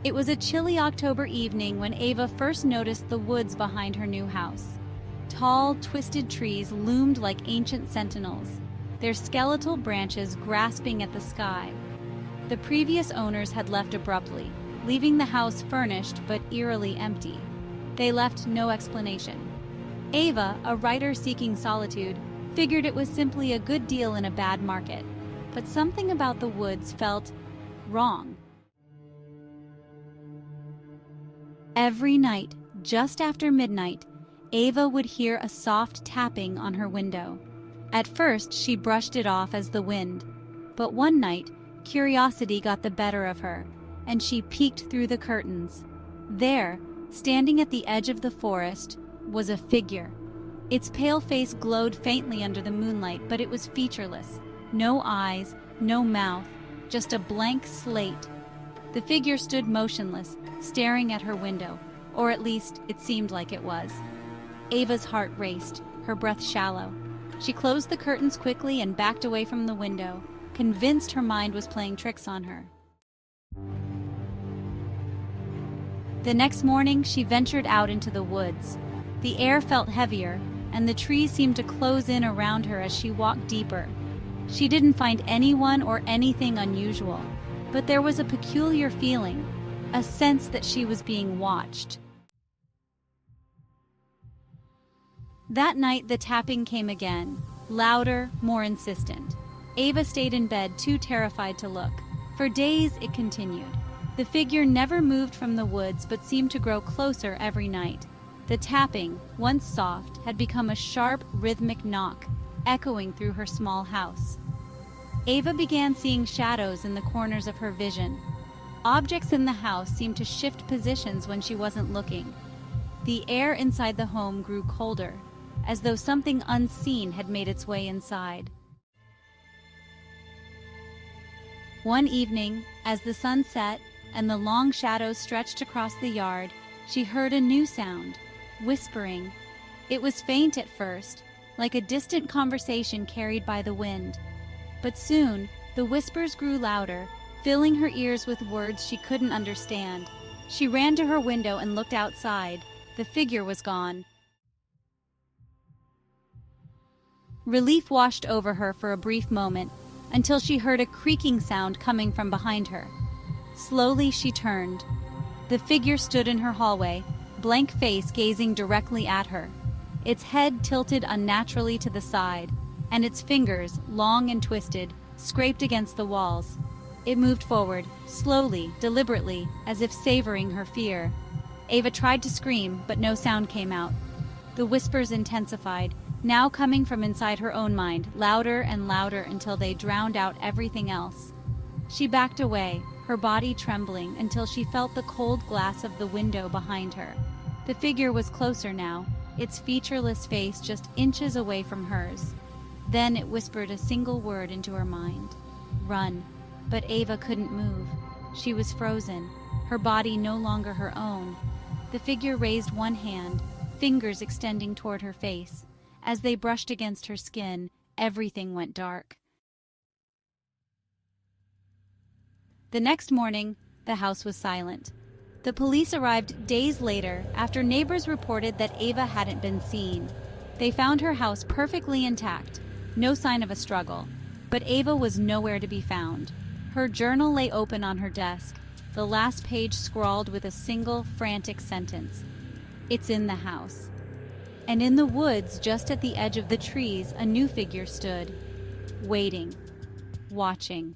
It was a chilly October evening when Ava first noticed the woods behind her new house. Tall, twisted trees loomed like ancient sentinels, their skeletal branches grasping at the sky. The previous owners had left abruptly, leaving the house furnished but eerily empty. They left no explanation. Ava, a writer seeking solitude, figured it was simply a good deal in a bad market. But something about the woods felt wrong. Every night, just after midnight, Ava would hear a soft tapping on her window. At first, she brushed it off as the wind. But one night, curiosity got the better of her, and she peeked through the curtains. There, standing at the edge of the forest, was a figure. Its pale face glowed faintly under the moonlight, but it was featureless. No eyes, no mouth, just a blank slate. The figure stood motionless, staring at her window, or at least it seemed like it was. Ava's heart raced, her breath shallow. She closed the curtains quickly and backed away from the window, convinced her mind was playing tricks on her. The next morning, she ventured out into the woods. The air felt heavier, and the trees seemed to close in around her as she walked deeper. She didn't find anyone or anything unusual, but there was a peculiar feeling, a sense that she was being watched. That night, the tapping came again, louder, more insistent. Ava stayed in bed, too terrified to look. For days, it continued. The figure never moved from the woods but seemed to grow closer every night. The tapping, once soft, had become a sharp, rhythmic knock, echoing through her small house. Ava began seeing shadows in the corners of her vision. Objects in the house seemed to shift positions when she wasn't looking. The air inside the home grew colder, as though something unseen had made its way inside. One evening, as the sun set and the long shadows stretched across the yard, she heard a new sound, whispering. It was faint at first, like a distant conversation carried by the wind. But soon, the whispers grew louder, filling her ears with words she couldn't understand. She ran to her window and looked outside. The figure was gone. Relief washed over her for a brief moment, until she heard a creaking sound coming from behind her. Slowly she turned. The figure stood in her hallway, blank face gazing directly at her. Its head tilted unnaturally to the side, and its fingers, long and twisted, scraped against the walls. It moved forward, slowly, deliberately, as if savoring her fear. Ava tried to scream, but no sound came out. The whispers intensified, now coming from inside her own mind, louder and louder until they drowned out everything else. She backed away, her body trembling, until she felt the cold glass of the window behind her. The figure was closer now, its featureless face just inches away from hers. Then it whispered a single word into her mind. Run. But Ava couldn't move. She was frozen, her body no longer her own. The figure raised one hand, fingers extending toward her face. As they brushed against her skin, everything went dark. The next morning, the house was silent. The police arrived days later after neighbors reported that Ava hadn't been seen. They found her house perfectly intact, no sign of a struggle, but Ava was nowhere to be found. Her journal lay open on her desk, the last page scrawled with a single frantic sentence. It's in the house. And in the woods, just at the edge of the trees, a new figure stood, waiting, watching.